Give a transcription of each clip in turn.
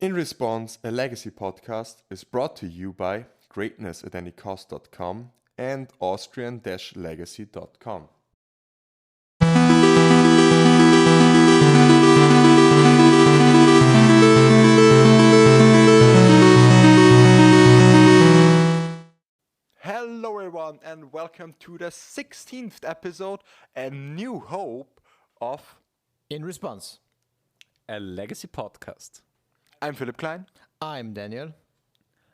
In Response, a legacy podcast, is brought to you by greatness@anycost.com and austrian-legacy.com. Hello everyone and welcome to the 16th episode, A New Hope of In Response. A legacy podcast. I'm Philipp Klein, I'm Daniel.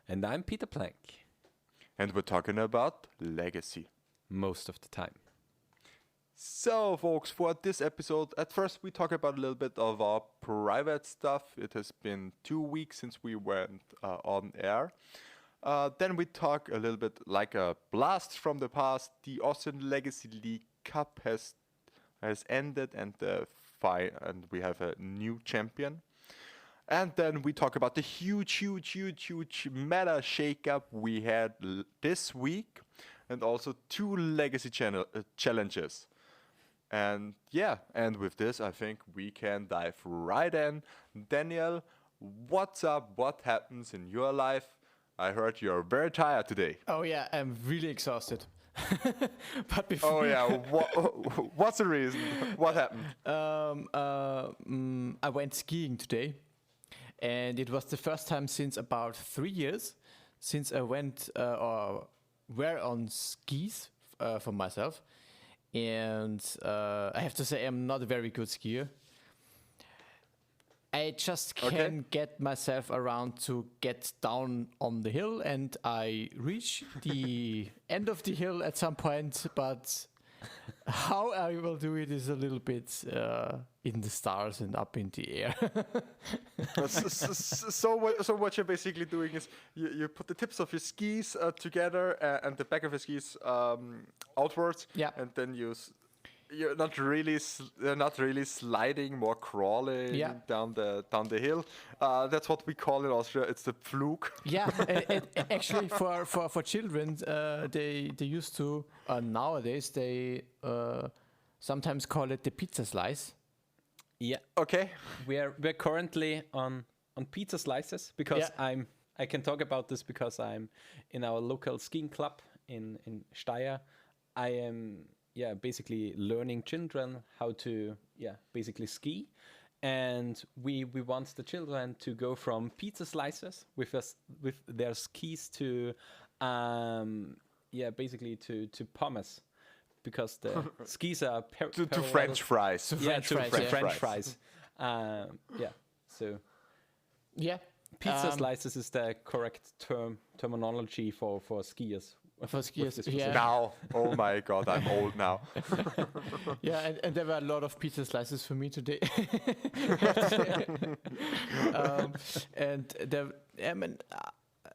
And I'm Peter Plank. and we're talking about legacy. Most of the time. So, folks, for this episode, at first we talk about a little bit of our private stuff. It has been 2 weeks since we went on air. Then we talk a little bit like a blast from the past. The Austrian Legacy League Cup has ended, and we have a new champion. And then we talk about the huge meta shakeup we had this week, and also 2 legacy challenges. And with this, I think we can dive right in. Daniel, what's up? What happens in your life? I heard you're very tired today. Oh yeah, I'm really exhausted. But before Oh yeah, what's the reason? What happened? I went skiing today, and it was the first time since about 3 years since I went or were on skis for myself. And I have to say I'm not a very good skier. I just can't get myself around to get down on the hill, and I reach the end of the hill at some point, but how I will do it is a little bit in the stars and up in the air. So what you're basically doing is you put the tips of your skis together and the back of your skis outwards, Yeah. and then you're not really sliding, more crawling Yeah. down the hill. That's what we call in Austria. It's the Pflug. Yeah, actually, for children, they used to. Nowadays, they sometimes call it the pizza slice. Yeah. Okay. We're currently on pizza slices because Yeah. I can talk about this because I'm in our local skiing club in Steyr. I am basically learning children how to basically ski, and we want the children to go from pizza slices with their skis to basically to pommes, because the skis are To French fries. French fries. So Yeah, pizza slices is the correct terminology for skiers. for skiers. this Yeah, Now, oh my God, I'm old now. yeah, and there were a lot of pizza slices for me today.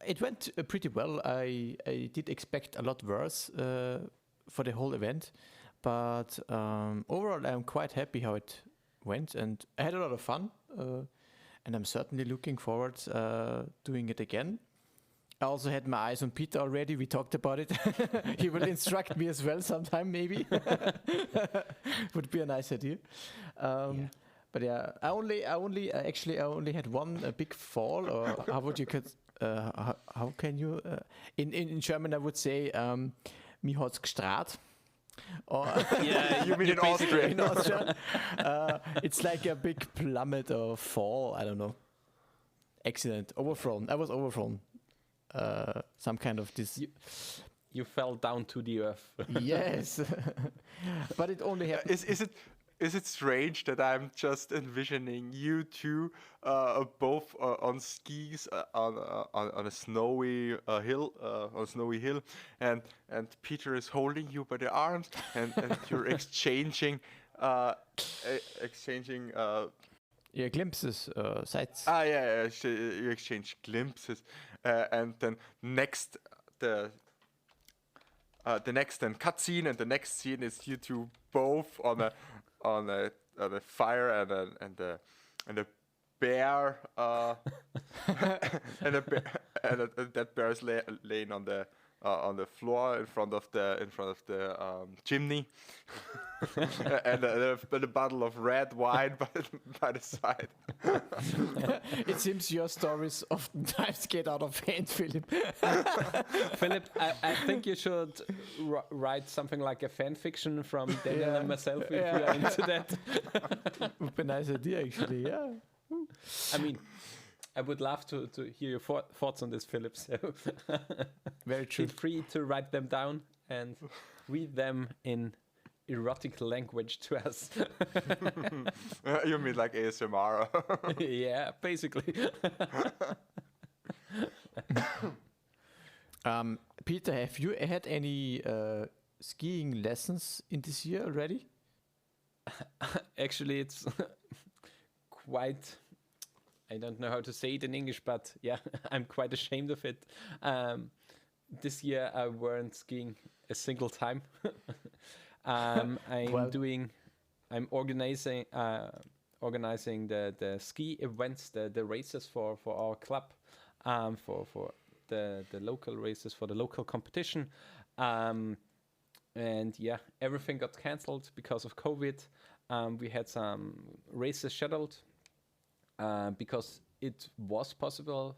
It went pretty well. I did expect a lot worse for the whole event, but overall I'm quite happy how it went, and I had a lot of fun, and I'm certainly looking forward doing it again. I also had my eyes on Peter already. We talked about it. He will instruct me as well sometime, maybe. Would be a nice idea. But yeah, I only had one big fall, or how would you how can you in German I would say mir hat's gestrahlt. Or You mean in Austria? in Austria, it's like a big plummet or fall. I don't know. Accident, overthrown. I was overthrown. Some kind of this. You fell down to the earth. Yes, but it only happened. Is it strange that I'm just envisioning you two both on skis on a snowy hill, and Peter is holding you by the arms, and you're exchanging Yeah, glimpses, sights. you exchange glimpses, and then the next then cutscene, and the next scene is you two both on a fire and a bear and that bear is laying on the on the floor in front of the chimney, and a bottle of red wine by the side. It seems your stories oftentimes get out of hand, Philip. Philip, I think you should write something like a fan fiction from Daniel and myself if we are into that. Would be a nice idea, actually. Yeah. I mean, I would love to hear your thoughts on this, Philip. So Very true. feel free to write them down and read them in erotic language to us. You mean like ASMR? Yeah, basically. Peter, have you had any skiing lessons in this year already? Actually, it's quite. I don't know how to say it in English, but yeah, I'm quite ashamed of it. This year I weren't skiing a single time. I'm organizing the ski events, the races for our club, for the local races, for the local competition. And yeah, everything got cancelled because of COVID. We had some races scheduled because it was possible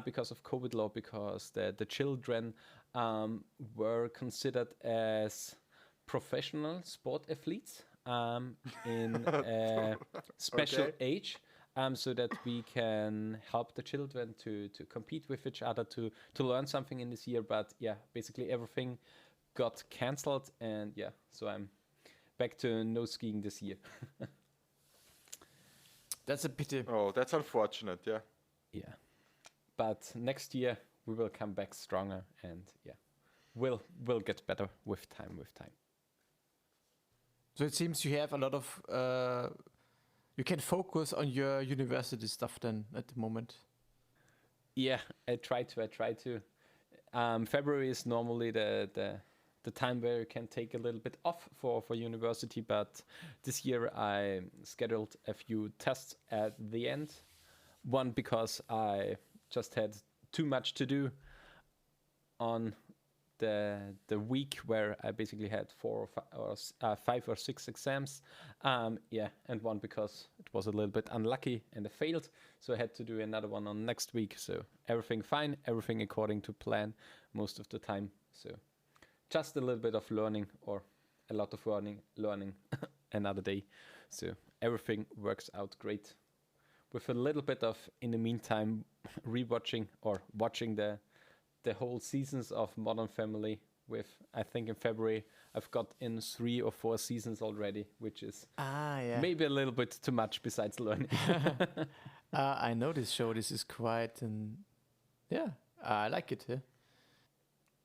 because of COVID law, because the children were considered as professional sport athletes in a special age, so that we can help the children to compete with each other, to learn something in this year. But yeah, basically everything got cancelled, and yeah, so I'm back to no skiing this year. That's a pity. Oh, that's unfortunate. Yeah. Yeah, but next year we will come back stronger, and yeah, we'll get better with time. So it seems you have a lot of. You can focus on your university stuff then at the moment. Yeah, I try to. February is normally the time where you can take a little bit off for university, but this year I scheduled a few tests at the end. One because I just had too much to do on the week where I basically had 5 or 6 exams. Yeah, and one because it was a little bit unlucky and I failed, so I had to do another one on next week. So everything fine, everything according to plan most of the time. So just a little bit of learning, or a lot of learning another day. So everything works out great. With a little bit of, in the meantime, rewatching or watching the whole seasons of Modern Family. With, I think in February I've got in 3 or 4 seasons already, which is maybe a little bit too much besides learning. I know this show. This is quite I like it.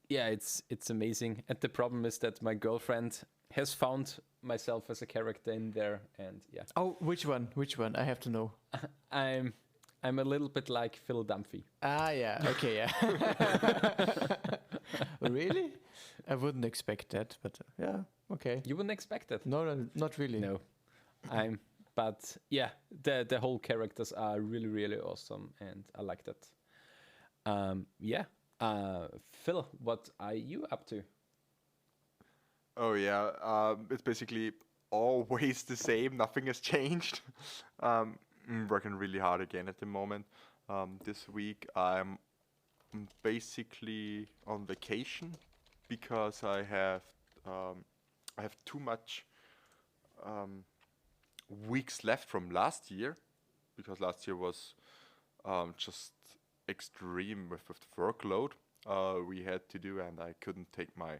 Yeah, it's amazing. And the problem is that my girlfriend has found myself as a character in there, and yeah. Oh, which one? I have to know. I'm a little bit like Phil Dunphy. Yeah. Okay, yeah. Really? I wouldn't expect that, but yeah, okay. You wouldn't expect it. No, not really. No. But yeah, the whole characters are really, really awesome, and I like that. Yeah. Phil, what are you up to? Oh yeah, it's basically always the same. Nothing has changed. Working really hard again at the moment. This week I'm basically on vacation because I have too much weeks left from last year, because last year was just extreme with the workload we had to do, and I couldn't take my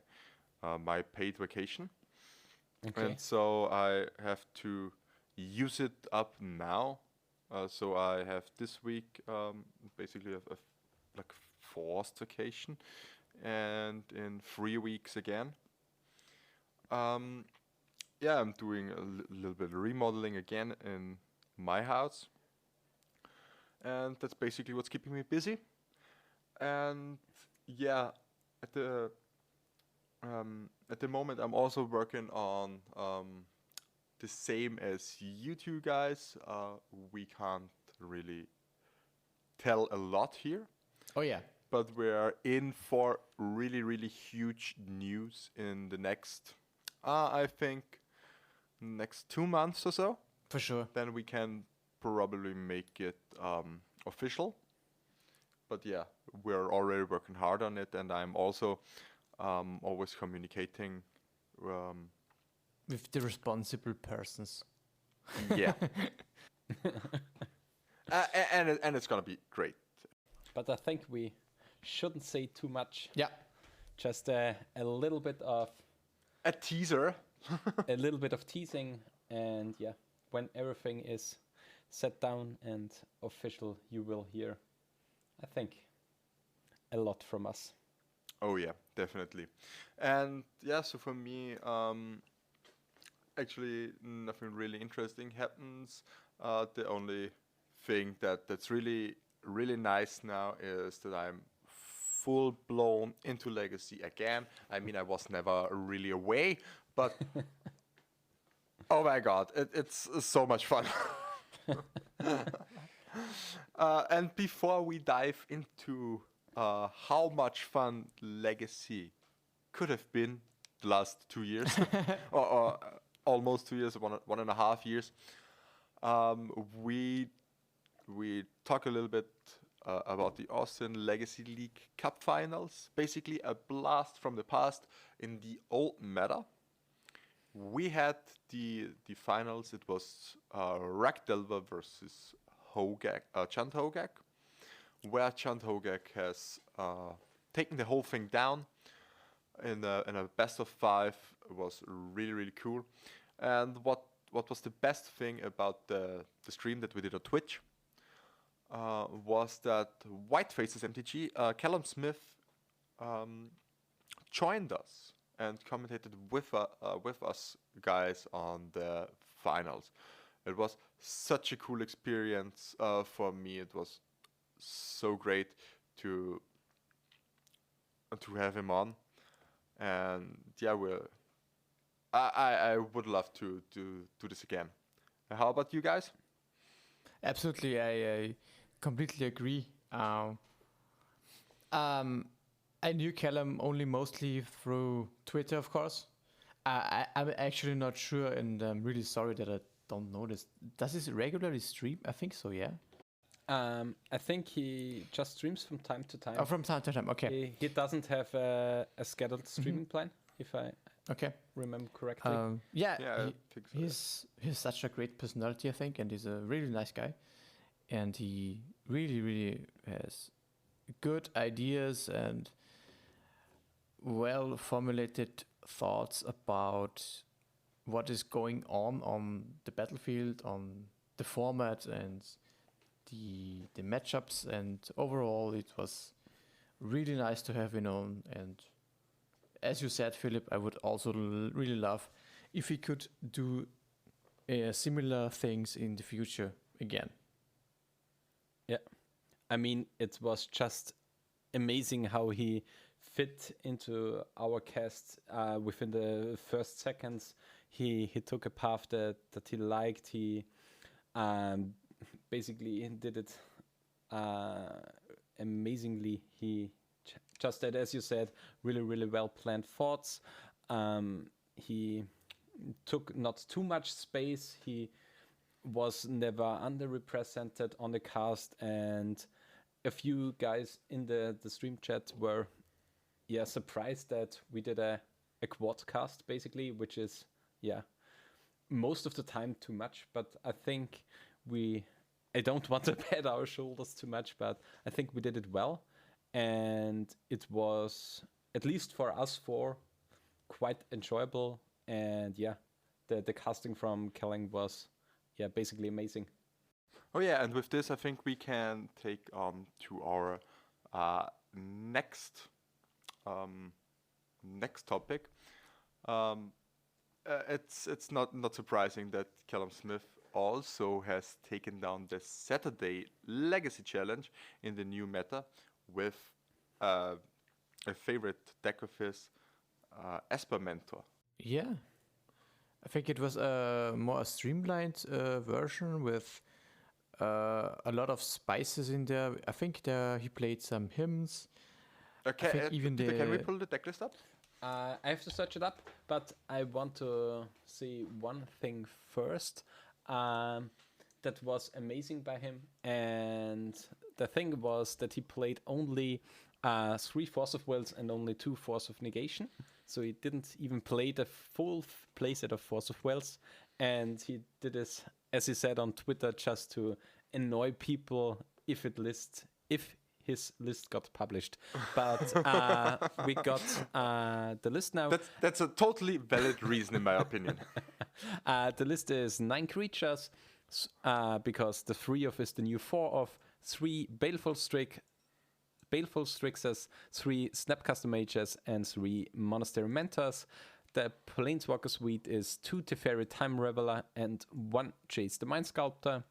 paid vacation. Okay. And so I have to use it up now. So I have this week basically a like forced vacation, and in 3 weeks again. Yeah, I'm doing a little bit of remodeling again in my house, and that's basically what's keeping me busy. And yeah, at the moment, I'm also working on the same as you two guys. We can't really tell a lot here, Oh yeah. but we're in for really, really huge news in the next, I think, next 2 months or so. For sure. Then we can probably make it official. But yeah, we're already working hard on it, and I'm also always communicating. Um, With the responsible persons. yeah, and it's gonna be great. But I think we shouldn't say too much. Yeah. Just a little bit of A teaser. a little bit of teasing, and yeah, when everything is set down and official, you will hear, I think, a lot from us. Oh yeah, definitely. And yeah, so for me, actually nothing really interesting happens. The only thing that's really really nice now is that I'm full blown into Legacy again. I mean, I was never really away, but oh my god, it's so much fun. And before we dive into how much fun Legacy could have been the last 2 years, or almost 2 years, 1.5 years, we talk a little bit about the Austin Legacy League Cup Finals. Basically, a blast from the past in the old meta. We had the finals. It was Ragdelver versus Chant Hogak, where Chant Hogak has taken the whole thing down in a best of 5. It was really really cool. And what was the best thing about the stream that we did on Twitch was that Whiteface's MTG, Callum Smith, joined us and commentated with us guys on the finals. It was such a cool experience for me. It was so great to have him on, and yeah, I would love to do this again. How about you guys? Absolutely, I completely agree. I knew Callum only mostly through Twitter, of course. I'm actually not sure, and I'm really sorry that I don't know this. Does he regularly stream? I think so, yeah. I think he just streams from time to time. Oh, from time to time, okay. He doesn't have a scheduled streaming plan, if I Okay. remember correctly. Yeah, I think so. he's such a great personality, I think, and he's a really nice guy. And he really, really has good ideas and well formulated thoughts about what is going on the battlefield, on the format and the matchups, and overall it was really nice to have him on. And as you said, Philip, I would also really love if we could do similar things in the future again. Yeah. I mean, it was just amazing how he fit into our cast within the first seconds. He took a path that he liked. He basically did it amazingly. He just had, as you said, really, really well planned thoughts. He took not too much space. He was never underrepresented on the cast, and a few guys in the stream chat were surprised that we did a quad cast, basically, which is most of the time too much. But I think I don't want to pat our shoulders too much, but I think we did it well, and it was, at least for us four, quite enjoyable. And the casting from Kelling was basically amazing. Oh yeah, and with this, I think we can take to our next topic. It's not surprising that Callum Smith also has taken down the Saturday Legacy Challenge in the new meta with a favorite deck of his, Esper Mentor. Yeah, I think it was more a streamlined version with A lot of spices in there. I think he played some hymns. Okay, think even Peter, can we the- pull the decklist up? I have to search it up, but I want to say one thing first. That was amazing by him, and the thing was that he played only 3 Force of Wills and only 2 Force of Negation, so he didn't even play the full playset of Force of Wills, and he did this, as he said on Twitter, just to annoy people if his list got published. But we got the list now. That's a totally valid reason, in my opinion. The list is 9 creatures, because the 3 of is the new 4 of, 3 Baleful Strixes, 3 Snapcaster Mages, and 3 Monastery Mentors. The Planeswalker suite is 2 Teferi Time Reveler and 1 Chase the Mind Sculptor.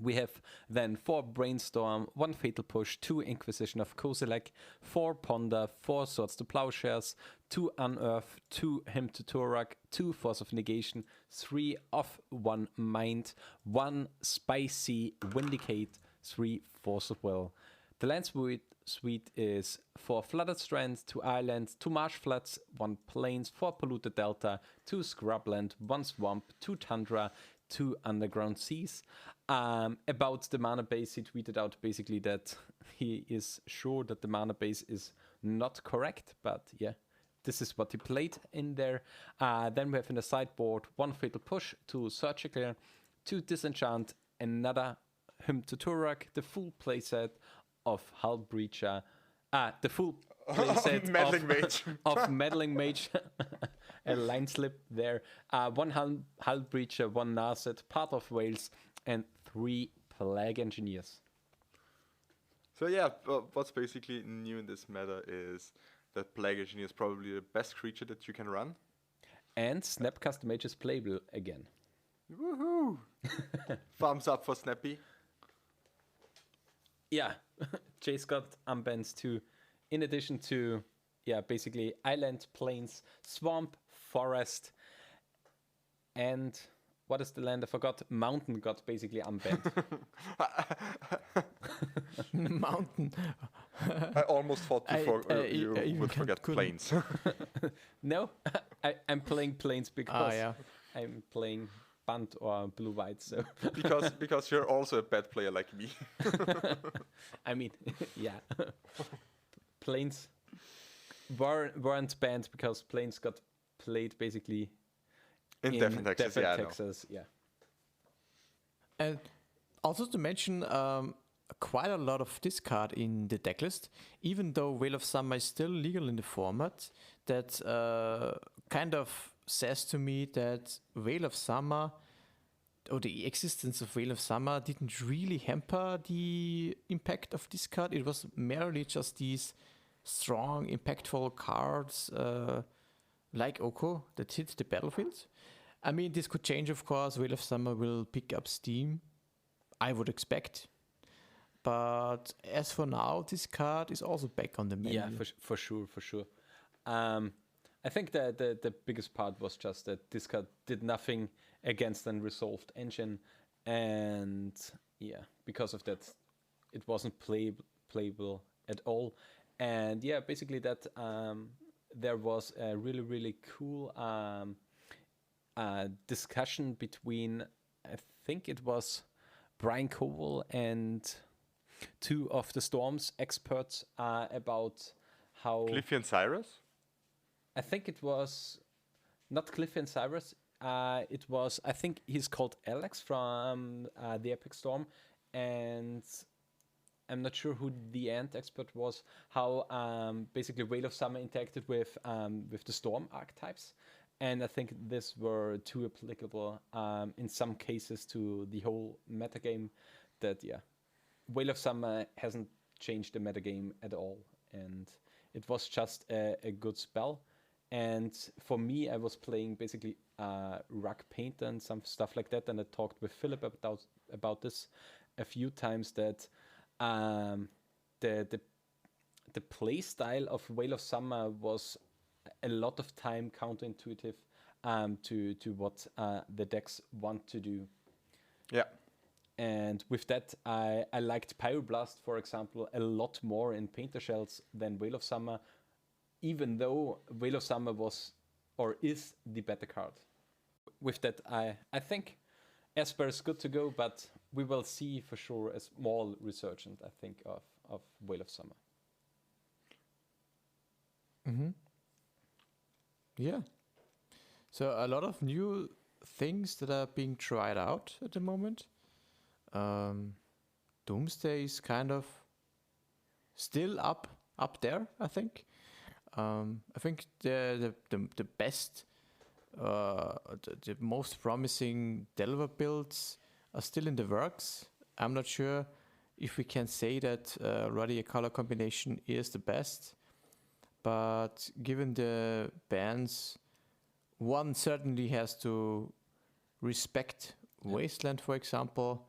We have then 4 Brainstorm, 1 Fatal Push, 2 Inquisition of Kozilek, 4 Ponder, 4 Swords to Plowshares, 2 Unearth, 2 Hymn to Torak, 2 Force of Negation, 3 of 1 Mind, 1 Spicy Vindicate, 3 Force of Will. The land suite is 4 Flooded Strand, 2 Islands, 2 Marsh Floods, 1 Plains, 4 Polluted Delta, 2 Scrubland, 1 Swamp, 2 Tundra, 2 Underground Seas. About the mana base, he tweeted out basically that he is sure that the mana base is not correct, but yeah, this is what he played in there. Then we have in the sideboard 1 Fatal Push, 2 Surgical, 2 Disenchant, another Hymn to Turak, the full playset of Hull Breacher, the full playset Meddling Mage. of Meddling Mage, a line slip there, 1 Hull Breacher, 1 Narset, Part of Wales, and 3 Plague Engineers. So yeah, what's basically new in this meta is that Plague Engineer is probably the best creature that you can run. And Snapcaster Mage is playable again. Woohoo! Thumbs up for Snappy. Yeah, Chase got unbans too. In addition to, basically Island, Plains, Swamp, Forest, and what is the land? I forgot. Mountain got basically unbanned. Mountain. I almost thought you even would forget couldn't. Plains. No, I'm playing Plains because yeah. I'm playing Bant or Blue-White. So because you're also a bad player like me. I mean, yeah. Plains weren't banned because Plains got played basically In different Texas, yeah, I know. Texas, yeah. And also to mention, quite a lot of discard in the decklist, even though Veil of Summer is still legal in the format. That kind of says to me that Veil of Summer, or the existence of Veil of Summer, didn't really hamper the impact of discard. It was merely just these strong, impactful cards like Oko that hit the battlefield. I mean, this could change, of course. Veil of Summer will pick up steam, I would expect. But as for now, this card is also back on the menu. Yeah, for sure. I think that the biggest part was just that this card did nothing against an resolved engine, and yeah, because of that, it wasn't playable at all. And yeah, basically that there was a really, really cool discussion between, I think it was Brian Cole and 2 of the Storm's experts about how... Cliffy and Cyrus? I think it was not Cliffy and Cyrus. It was, I think he's called Alex from the Epic Storm, and I'm not sure who the end expert was, how basically Veil of Summer interacted with the Storm archetypes. And I think these were too applicable in some cases to the whole metagame that, yeah, Veil of Summer hasn't changed the metagame at all. And it was just a good spell. And for me, I was playing basically Rug Painter and some stuff like that. And I talked with Philipp about this a few times, that the play style of Veil of Summer was a lot of time counterintuitive to what the decks want to do. Yeah. And with that, I liked Pyroblast, for example, a lot more in Painter Shells than Whale of Summer, even though Whale of Summer was or is the better card. With that, I think Esper is good to go, but we will see for sure a small resurgence, I think, of Whale of Summer. Mm-hmm. Yeah. So a lot of new things that are being tried out at the moment. Doomsday is kind of still up there, I think. I think the best, the most promising Delver builds are still in the works. I'm not sure if we can say that already a color combination is the best, but given the bans, one certainly has to respect Wasteland, for example,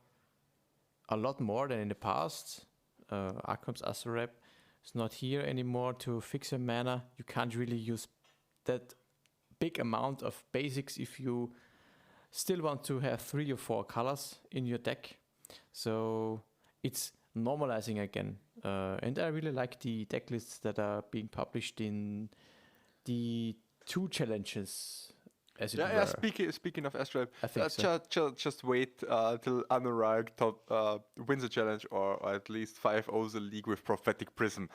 a lot more than in the past. Archam's Azarep is not here anymore to fix a mana. You can't really use that big amount of basics if you still want to have 3 or 4 colors in your deck. So it's normalizing again. And I really like the deck lists that are being published in the 2 challenges, as it were. Yeah. Speaking of Astrap, I think so. just wait till Anurag wins a challenge or at least 5-0 the league with Prophetic Prism.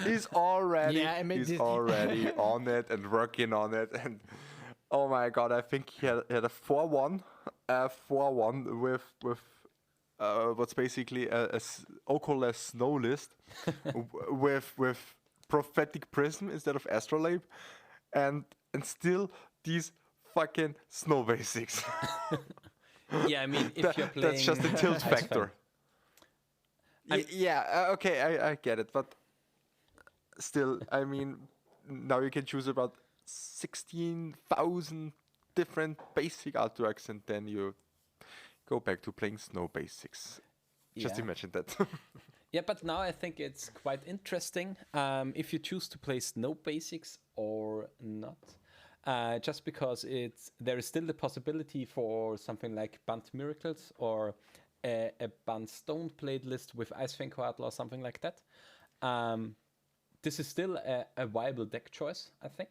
He's already he's already on it and working on it, and oh my god, I think he had a 4-1 with what's basically a Okoless snow list with Prophetic Prism instead of Astrolabe, and still these fucking snow basics. Yeah, I mean, if you're playing... That's just a tilt factor. Okay, I get it, but still, I mean, now you can choose about 16,000 different basic artworks, and then you go back to playing snow basics. Just imagine that. Yeah, but now I think it's quite interesting if you choose to play snow basics or not. Just because there is still the possibility for something like Banned Miracles or a Banned Stone played list with Icefang Coatl or something like that. This is still a viable deck choice, I think.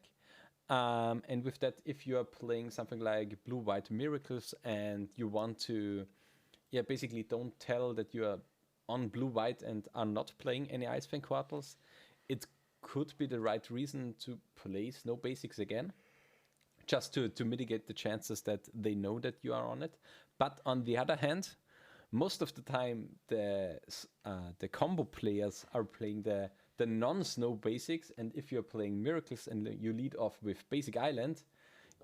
And with that, if you are playing something like Blue-White Miracles and you want to, basically don't tell that you are on Blue-White and are not playing any Icefang Coatls, it could be the right reason to play Snow Basics again, just to mitigate the chances that they know that you are on it. But on the other hand, most of the time the combo players are playing the non-Snow Basics, and if you're playing Miracles and you lead off with Basic Island,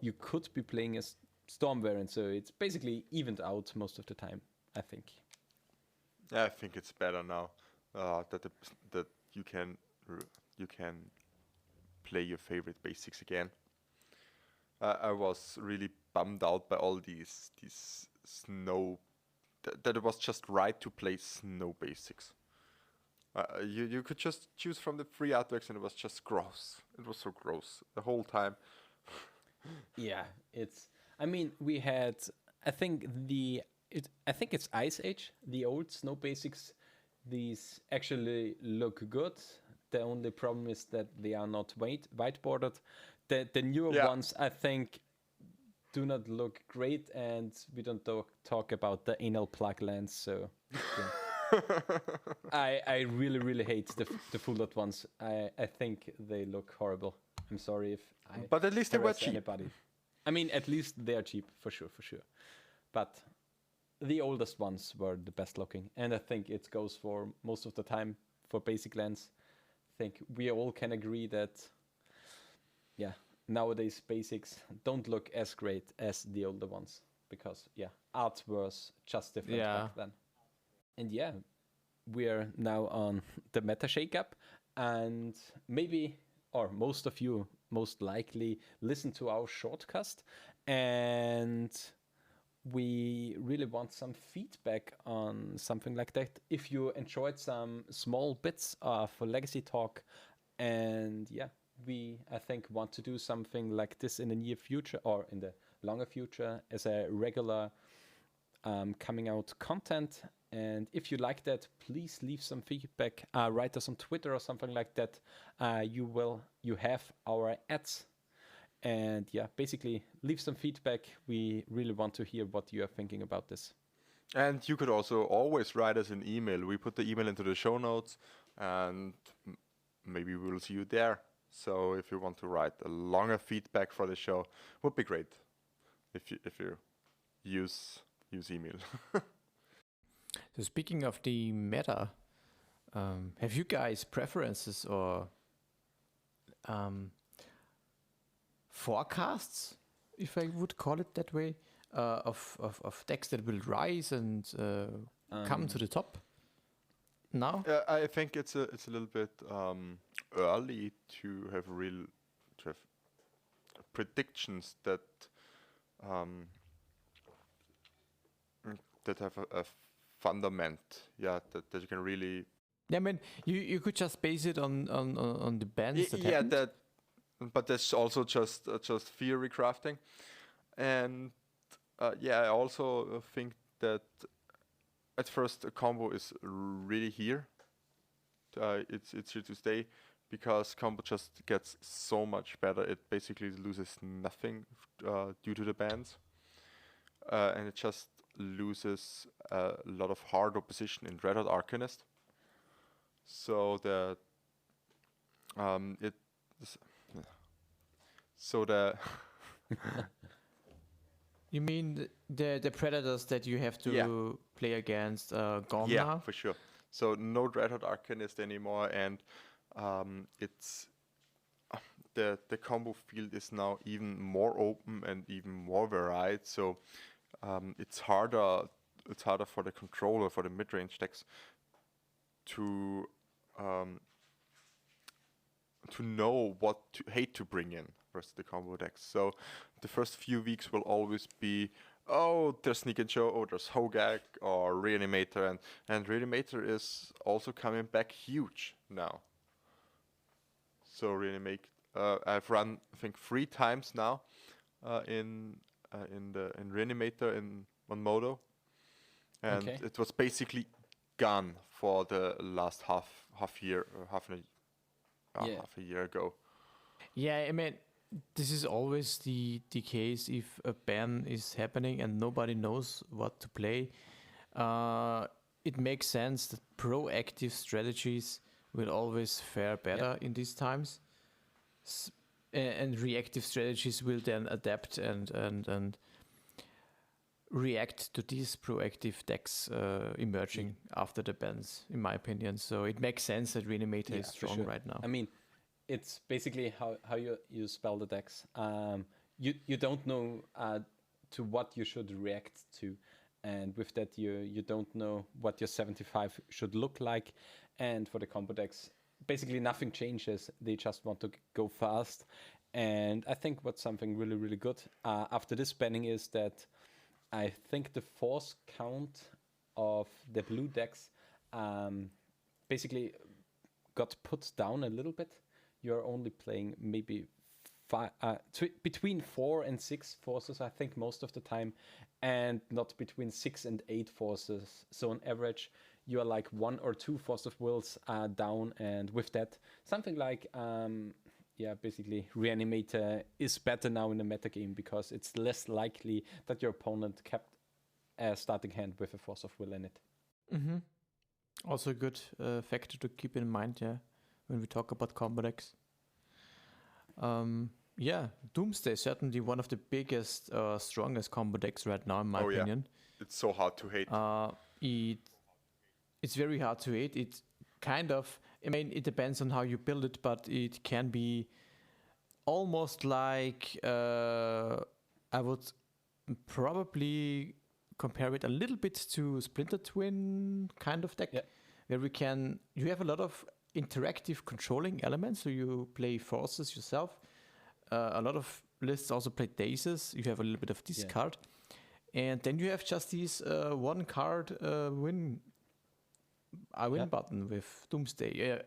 you could be playing a Storm variant, so it's basically evened out most of the time, I think. Yeah, I think it's better now that you can play your favorite basics again. I was really bummed out by all these snow. That it was just right to play snow basics. You could just choose from the free artworks, and it was just gross. It was so gross the whole time. Yeah, I mean, we had. I think it's Ice Age, the old Snow Basics. These actually look good. The only problem is that they are not white bordered. The newer ones, I think, do not look great, and we don't talk about the anal plug lands. So, yeah. I really hate the full dot ones. I think they look horrible. I'm sorry if I. But at least they were cheap. Anybody. I mean, at least they are cheap for sure. But the oldest ones were the best looking, and I think it goes for most of the time for basic lands. I think we all can agree that, nowadays basics don't look as great as the older ones because, art was just different back then. And we're now on the meta shakeup, and maybe, or most of you most likely listen to our shortcast, and we really want some feedback on something like that. If you enjoyed some small bits for Legacy Talk, and we, I think, want to do something like this in the near future or in the longer future as a regular coming out content. And if you like that, please leave some feedback. Write us on Twitter or something like that. You have our ads. And yeah, basically leave some feedback. We really want to hear what you are thinking about this. And you could also always write us an email. We put the email into the show notes, and maybe we'll see you there. So if you want to write a longer feedback for the show, would be great if you use email. So speaking of the meta, have you guys preferences or forecasts, if I would call it that way, of decks that will rise and come to the top now? I think it's a little bit early to have predictions that that have a fundament, that you can really. Yeah, I mean, you could just base it on the bands that happened. But that's also just theory crafting, and I also think that at first a combo is really here. It's here to stay, because combo just gets so much better. It basically loses nothing due to the bans, and it just loses a lot of hard opposition in Red Hot Arcanist. So that You mean the predators that you have to play against gone now? For sure. So no Red Hot Arcanist anymore, and it's the combo field is now even more open and even more varied. So it's harder for the controller, for the mid-range decks to know what hate to bring in versus the combo decks. So the first few weeks will always be, oh, there's Sneak and Show, oh, there's Hogak or Reanimator, and Reanimator is also coming back huge now. So I've run, I think, 3 times now in Reanimator on Modo, and it was basically gone for the last half year ago. Yeah, I mean, this is always the case if a ban is happening and nobody knows what to play. It makes sense that proactive strategies will always fare better in these times, and reactive strategies will then adapt and react to these proactive decks emerging after the bans, in my opinion. So it makes sense that Reanimator is strong right now. I mean, it's basically how you spell the decks. You don't know to what you should react to, and with that you don't know what your 75 should look like. And for the combo decks, basically nothing changes. They just want to go fast. And I think what's something really, really good after this banning is that I think the force count of the blue decks basically got put down a little bit. You're only playing maybe between 4 and 6 forces, I think, most of the time, and not between 6 and 8 forces. So on average, you are like 1 or 2 force of wills down, and with that, something like basically Reanimator is better now in the metagame because it's less likely that your opponent kept a starting hand with a force of will in it. Mm-hmm. Also a good factor to keep in mind, when we talk about combo decks. Doomsday is certainly one of the biggest, strongest combo decks right now, in my opinion. It's so hard to hate. It's very hard to hate. It kind of, I mean, it depends on how you build it, but it can be almost like, I would probably compare it a little bit to Splinter Twin kind of deck, where you have a lot of interactive controlling elements, so you play forces yourself. A lot of lists also play dazes. You have a little bit of discard, and then you have just these one card win button with Doomsday.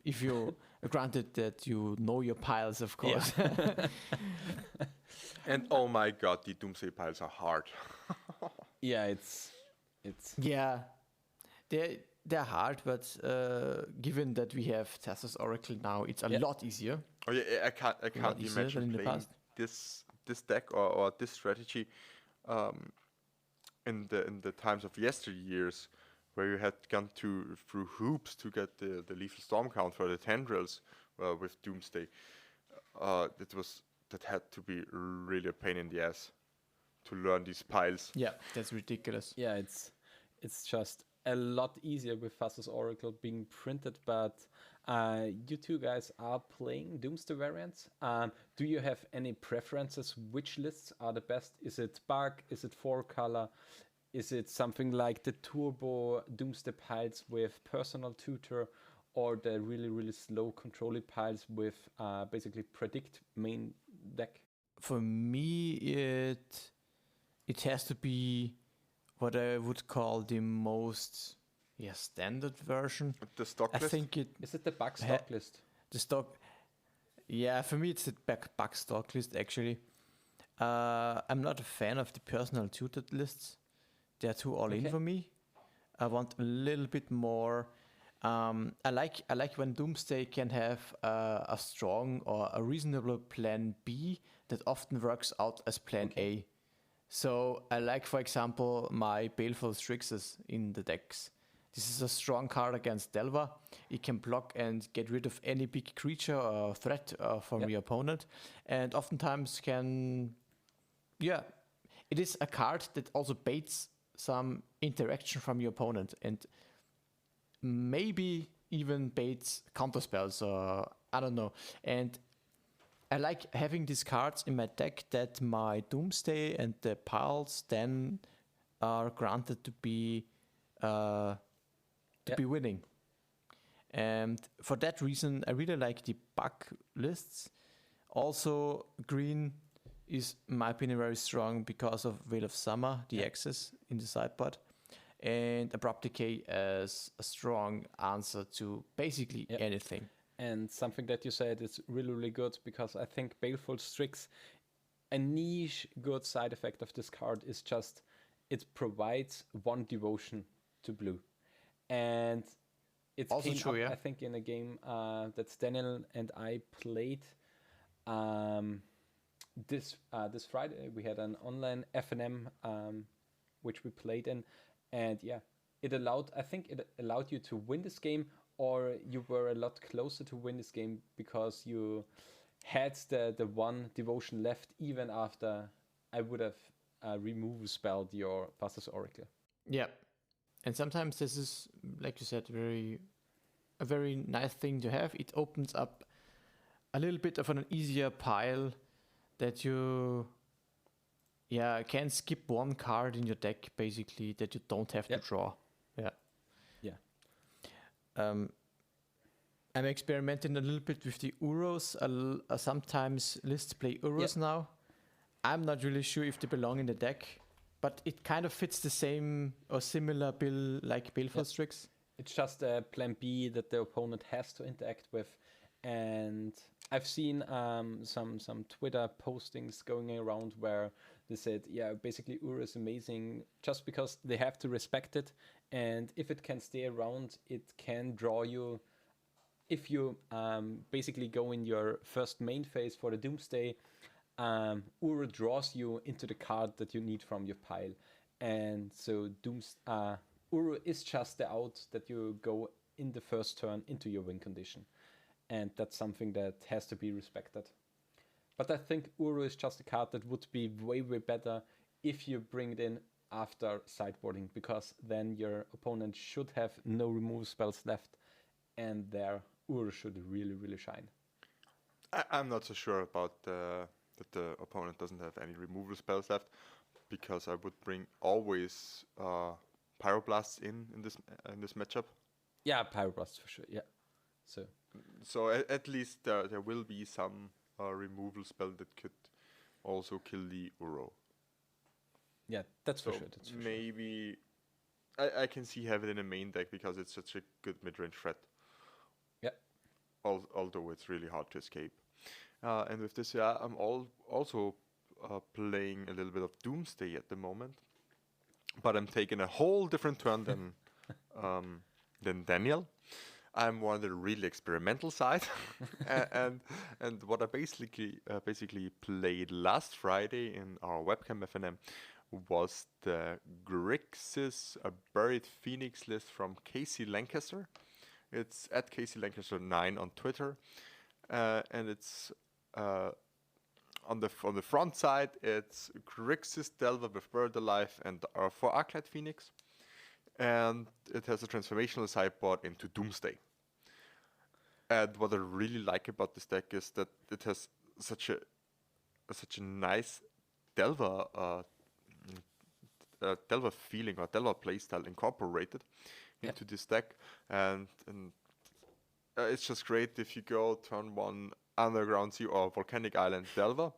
If you granted that you know your piles, of course. And oh my god, the Doomsday piles are hard. Yeah, it's Yeah, they're hard, but given that we have Thassa's Oracle now, it's a Yeah. lot easier. Oh yeah, I A lot can't easier imagine than in the playing past. this deck or this strategy um, in the times of yesteryears, where you had gone through hoops to get the lethal storm count for the tendrils with Doomsday. That had to be really a pain in the ass to learn these piles. Yeah, that's ridiculous. yeah, it's just a lot easier with Thassa's Oracle being printed, but you two guys are playing Doomsday variants. Do you have any preferences? Which lists are the best? Is it bug? Is it four color? Is it something like the turbo Doomsday piles with personal tutor, or the really, really slow control piles with basically predict main deck? For me, it has to be what I would call the most standard version. The stock I list. think Is it the bug stock list? the stock. Yeah, for me it's the back stock list actually. I'm not a fan of the personal tutored lists. They're too all in Okay. for me. I want a little bit more. I like when Doomsday can have a strong or a reasonable plan B that often works out as plan A. So I like, for example, my Baleful Strixes in the decks. This is a strong card against Delva. It can block and get rid of any big creature or threat from Yep. your opponent, and oftentimes can, yeah, it is a card that also baits some interaction from your opponent and maybe even baits counterspells or I don't know. And I like having these cards in my deck that my Doomsday and the piles then are granted to be Yep. be winning. And for that reason, I really like the bug lists. Also, green is, in my opinion, very strong because of Veil of Summer, the access in the sideboard, and Abrupt Decay as a strong answer to basically Yep. anything. And something that you said is really, really good, because I think Baleful Strix, a niche good side effect of this card is just it provides one devotion to blue. And it Also came true, up, yeah. I think, in a game that Daniel and I played this Friday. We had an online FNM which we played in, and yeah, it allowed you to win this game, or you were a lot closer to win this game because you had the one devotion left even after I would have remove spelled your Thassa's Oracle. Yeah. And sometimes this is, like you said, a very nice thing to have. It opens up a little bit of an easier pile that you can skip one card in your deck basically that you don't have Yep. to draw. Yeah. Yeah. I'm experimenting a little bit with the Uros. Sometimes lists play Uros now. I'm not really sure if they belong in the deck, but it kind of fits the same or similar bill like Baleful Strix. It's just a plan B that the opponent has to interact with. And I've seen some Twitter postings going around where they said, yeah, basically Ur is amazing just because they have to respect it. And if it can stay around, it can draw you. If you basically go in your first main phase for the Doomsday, Ur draws you into the card that you need from your pile. And so Uru is just the out that you go in the first turn into your win condition. And that's something that has to be respected. But I think Uru is just a card that would be way, way better if you bring it in after sideboarding, because then your opponent should have no remove spells left, and their Uru should really, really shine. I'm not so sure about that the opponent doesn't have any removal spells left, because I would bring always Pyroblasts in this matchup. Yeah, Pyroblast for sure. Yeah. So at least there will be some removal spell that could also kill the Uro. Yeah, that's So for sure. That's for sure. maybe I can see have it in a main deck because it's such a good mid-range threat. Yeah. Although it's really hard to escape. And with this, I'm also playing a little bit of Doomsday at the moment. but I'm taking a whole different turn than Daniel. I'm more on the really experimental side, and what I basically played last Friday in our webcam FNM was the Grixis Buried Phoenix list from Casey Lancaster. It's at Casey Lancaster 9 on Twitter, and it's on the front side. It's Grixis Delver with Bird Alive and for Arclight Phoenix, and it has a transformational sideboard into Doomsday. And what I really like about this deck is that it has such a nice Delver Delver feeling or Delver playstyle incorporated into this deck, and it's just great if you go turn 1 Underground Sea or Volcanic Island Delver,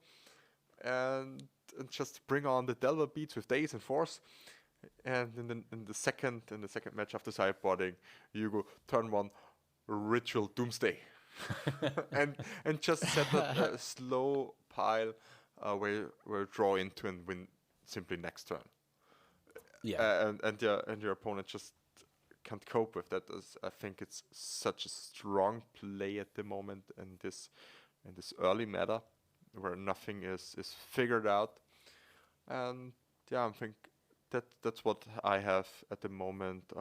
and just bring on the Delver beats with Daze and Force, and in the second match after sideboarding, you go turn 1 Ritual Doomsday, and just set up a slow pile where draw into and win simply next turn. Yeah. And your opponent just can't cope with that. I think it's such a strong play at the moment in this early meta where nothing is figured out. And yeah, I think that's what I have at the moment.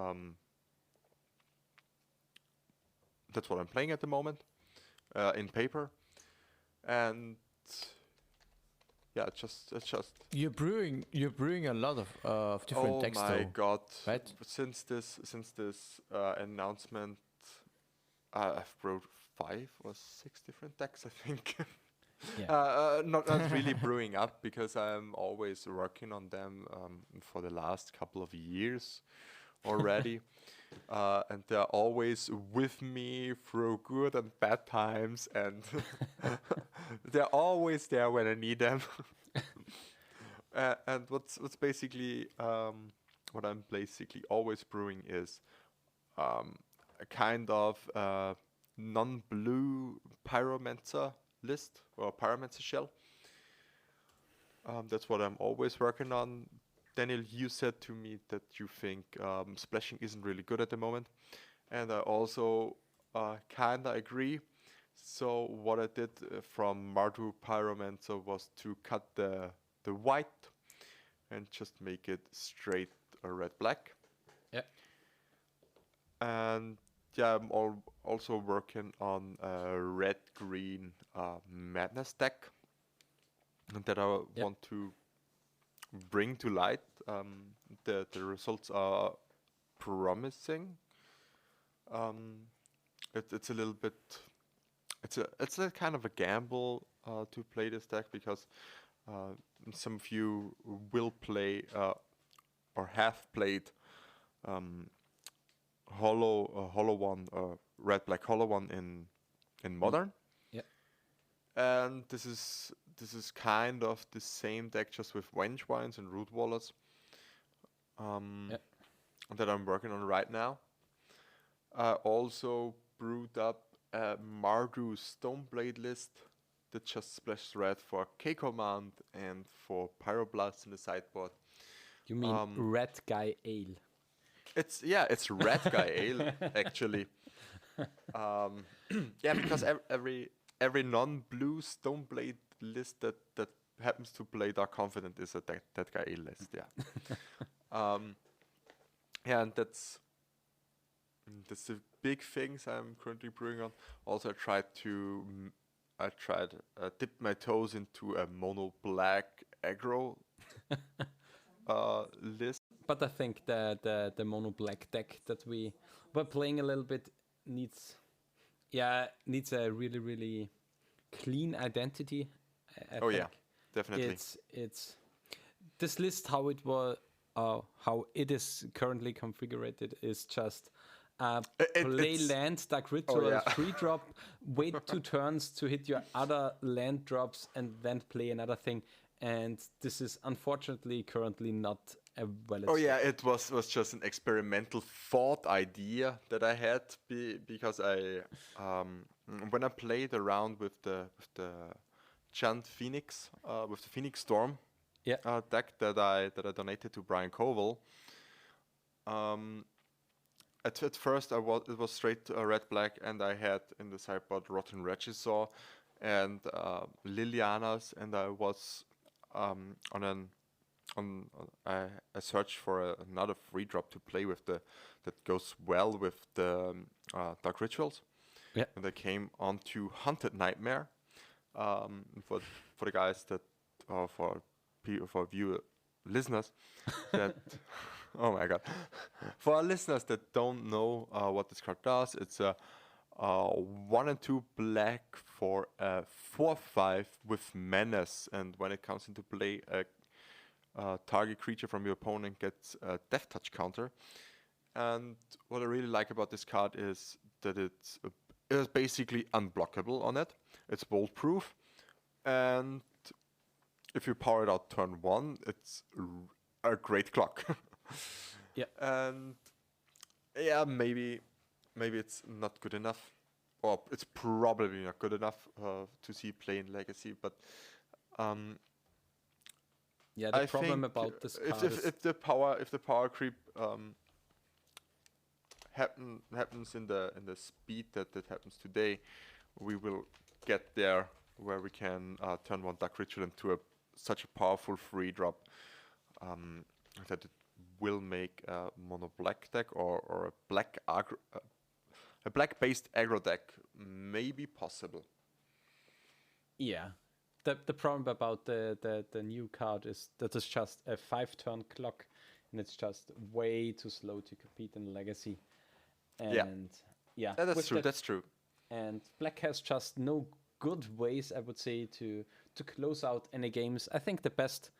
That's what I'm playing at the moment in paper, and yeah, it's just. You're brewing a lot of different decks, Oh my though, god! right? Since this announcement, I've brewed 5 or 6 different decks, I think. Yeah. Not really brewing up because I'm always working on them for the last couple of years already. And they're always with me through good and bad times, and they're always there when I need them. And what's basically what I'm basically always brewing is a kind of non-blue Pyromancer list or Pyromancer shell. That's what I'm always working on. Daniel, you said to me that you think splashing isn't really good at the moment, and I also kinda agree. So what I did from Mardu Pyromancer was to cut the white and just make it straight red-black. Yeah. And yeah, I'm also working on a red-green Madness deck that I want to bring to light. The results are promising. It's a little bit. It's a kind of a gamble to play this deck because some of you will play or have played hollow one red black hollow one in modern. Yeah. And this is kind of the same deck just with Vengewines and Root Wallets that I'm working on right now. I also brewed up a Mardu Stoneblade list that just splashes red for K-Command and for Pyroblast in the sideboard. You mean Red Guy Ale? It's Red Guy Ale actually. Yeah, because every non-blue Stoneblade list that happens to play Dark Confident is a that guy Ale list. Yeah. Yeah, and that's the big things I'm currently brewing on. Also, I tried dip my toes into a mono black aggro list. But I think the mono black deck that we were playing a little bit needs a really, really clean identity. I think. Yeah, definitely. It's this list how it is currently configured is just play land, Dark Ritual, 3-drop, wait 2 turns to hit your other land drops, and then play another thing. And this is unfortunately currently not a valid. Oh yeah, it was just an experimental thought idea that I had because I when I played around with the Chant Phoenix with the Phoenix Storm Yeah. deck that I donated to Brian Koval. Um, at first, it was straight red black, and I had in the sideboard Rotten Regisaur and Lilianas, and I was on an on I searched for another free drop to play with that goes well with the Dark Rituals, Yeah. and I came onto Hunted Nightmare. For the guys that for viewer listeners that oh my god, for our listeners that don't know what this card does, it's a 1 and 2 black for a 4/5 with menace, and when it comes into play, a target creature from your opponent gets a death touch counter. And what I really like about this card is that it is basically unblockable on it. It's bolt proof, and if you power it out turn 1, it's a great clock. Yeah. And yeah, maybe it's not good enough, or it's probably not good enough to see play in Legacy. But Yeah, the I problem think about this card is if the power creep happens in the speed that happens today, we will get there where we can turn 1 Dark Ritual into such a powerful free drop that it will make a mono black deck or a black a black based aggro deck maybe possible. yeah. The problem about the new card is that it's just a 5-turn clock, and it's just way too slow to compete in Legacy. And yeah, That's with true. that- That's true. And Black has just no good ways, I would say, to close out any games. I think the best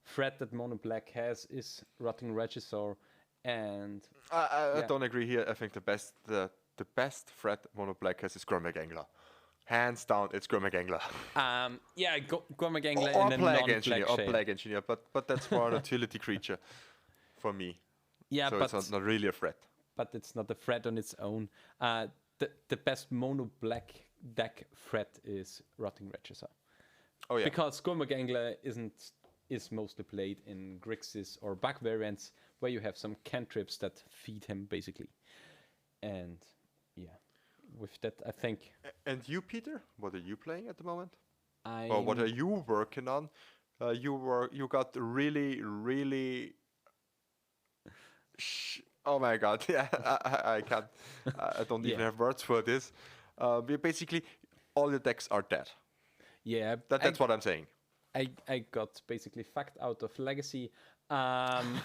threat that Mono Black has is Rotting Regisaur, and I Yeah. don't agree here. I think the best threat Mono Black has is Gromag Angler. Hands down, it's Gromag Angler. Gormag Angler Or in a Plague non-black Engineer, or shape. Plague Engineer, but that's more an utility creature for me. Yeah, So but it's not really a threat. but it's not a threat on its own. The best mono black deck threat is Rotting Regisaur. Oh yeah. Because Gormag Angler is mostly played in Grixis or Bug variants where you have some cantrips that feed him basically. And yeah, with that I think And you, Peter, what are you playing at the moment? I Or what are you working on? You got really. Oh my God! Yeah, I can't. I don't even Yeah. have words for this. Basically, all the decks are dead. yeah That's what I'm saying. I got basically fucked out of Legacy, and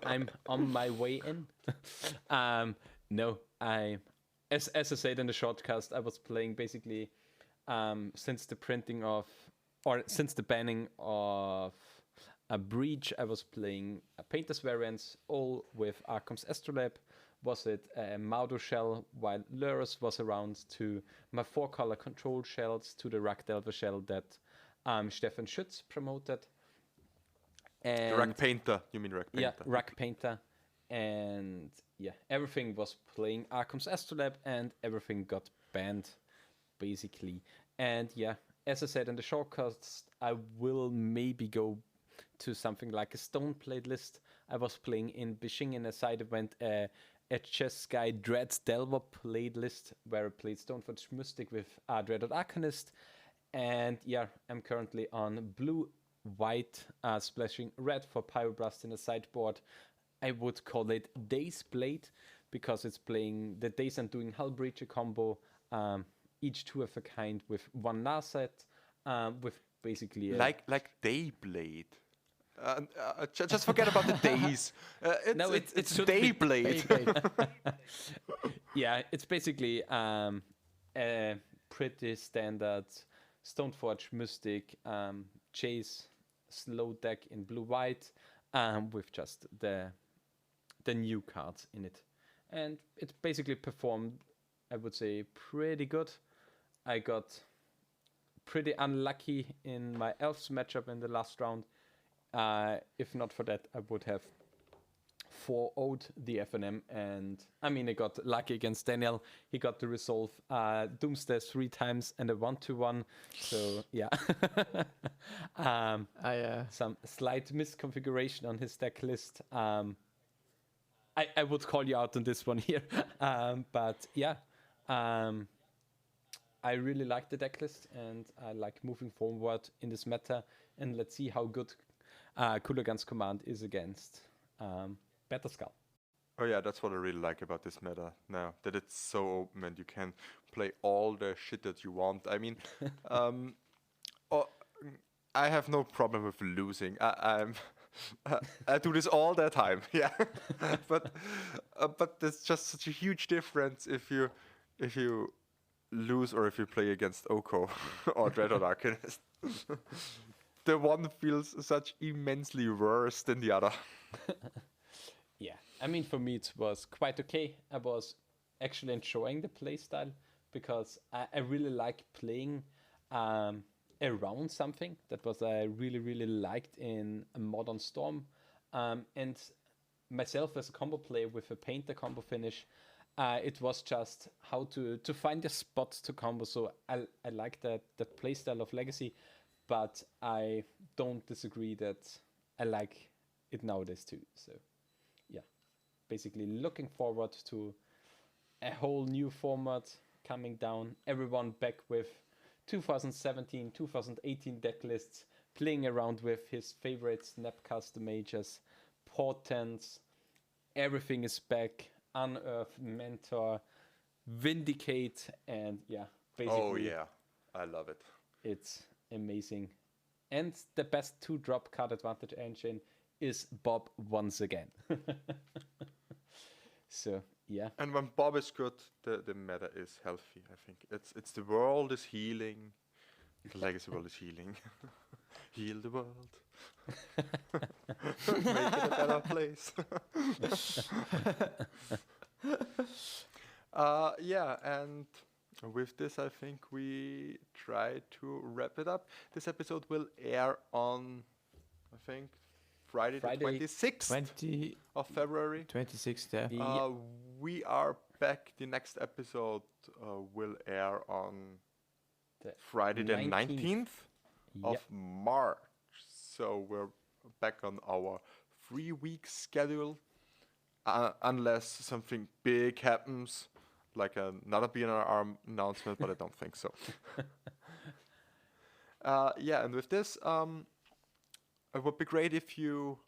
I'm on my way in. No, as I said in the shortcast, I was playing basically since the printing of, or since the banning of a Breach, I was playing Painter's variants, all with Arkham's Astrolabe. Was it a Maudo shell, while Lurus was around, to my 4-color control shells, to the Rakdelver shell that Stefan Schütz promoted. And Rack Painter, you mean Rack yeah, Painter? Rack Painter. And yeah, everything was playing Arkham's Astrolabe, and everything got banned, basically. And yeah, as I said in the shortcast, I will maybe go to something like a Stone playlist. I was playing in Bishing in a side event, a Chess Guy Dreads Delver playlist, where I played Stoneforge Mystic with Dreaded Arcanist. And yeah, I'm currently on blue-white, splashing red for Pyroblast in a sideboard. I would call it Daze Blade, because it's playing the Daze and doing Hull Breacher combo, each 2 of a kind with 1 Narset, with basically Like Dayblade. Just forget about the days. It's should be Dayblade. Beyblade. Yeah, it's basically a pretty standard Stoneforge Mystic Chase slow deck in blue-white, with just the new cards in it. And it basically performed, I would say, pretty good. I got pretty unlucky in my Elves matchup in the last round. If not for that, I would have 4-0'd the FNM, and I mean, I got lucky against Daniel. He got to resolve Doomsday 3 times and a 1-1. So yeah, some slight misconfiguration on his deck list. I would call you out on this one here, but yeah, I really like the deck list, and I like moving forward in this meta. And let's see how good Kulagan's command is against Better Skull. Oh yeah, that's what I really like about this meta now, that it's so open and you can play all the shit that you want. I mean, I have no problem with losing. I do this all the time, yeah. but there's just such a huge difference if you lose or if you play against Oko or Dreadnought Arcanist. The one feels such immensely worse than the other. Yeah, I mean, for me it was quite okay. I was actually enjoying the playstyle because I really like playing around something. That was I really, really liked in a Modern Storm. And myself as a combo player with a Painter combo finish, it was just how to find the spot to combo. So I like the playstyle of Legacy, but I don't disagree that I like it nowadays too. So yeah, basically looking forward to a whole new format coming down. Everyone back with 2017, 2018 deck lists, playing around with his favorite Snapcaster mages, portents. Everything is back. Unearth, Mentor, Vindicate, and yeah, basically. Oh yeah, I love it. It's amazing. And the best 2-drop card advantage engine is Bob once again. So yeah. And when Bob is good, the meta is healthy. I think it's the world is healing, the legacy world is healing. Heal the world, make it a better place. Yeah, and with this, I think we try to wrap it up. This episode will air on, I think, Friday the 26th of February. 26th, yeah. We are back. The next episode will air on Friday the 19th of March. So we're back on our 3-week schedule. Unless something big happens, like another BNR announcement, but I don't think so. Yeah, and with this, it would be great if you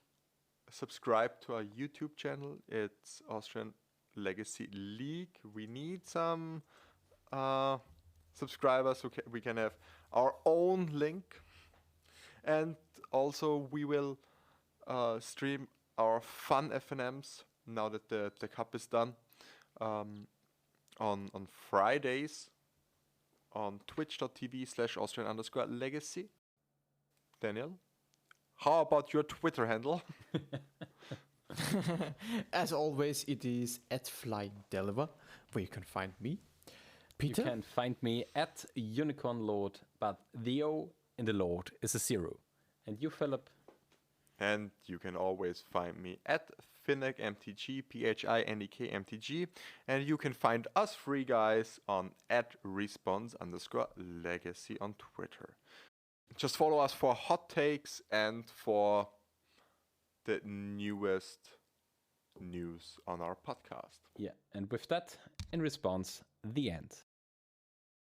subscribe to our YouTube channel. It's Austrian Legacy League. We need some subscribers so we can have our own link. And also we will stream our fun FNMs now that the cup is done on Fridays on twitch.tv/Austrian_legacy. Daniel, how about your Twitter handle? As always, it is @FlyDeliver, where you can find me. Peter? You can find me at Unicorn Lord, but the O in the Lord is a 0. And you, Philip? And you can always find me at PhinekMTG, PHINEKMTG. And you can find us three guys on @response_legacy on Twitter. Just follow us for hot takes and for the newest news on our podcast. Yeah, and with that, in response, the end.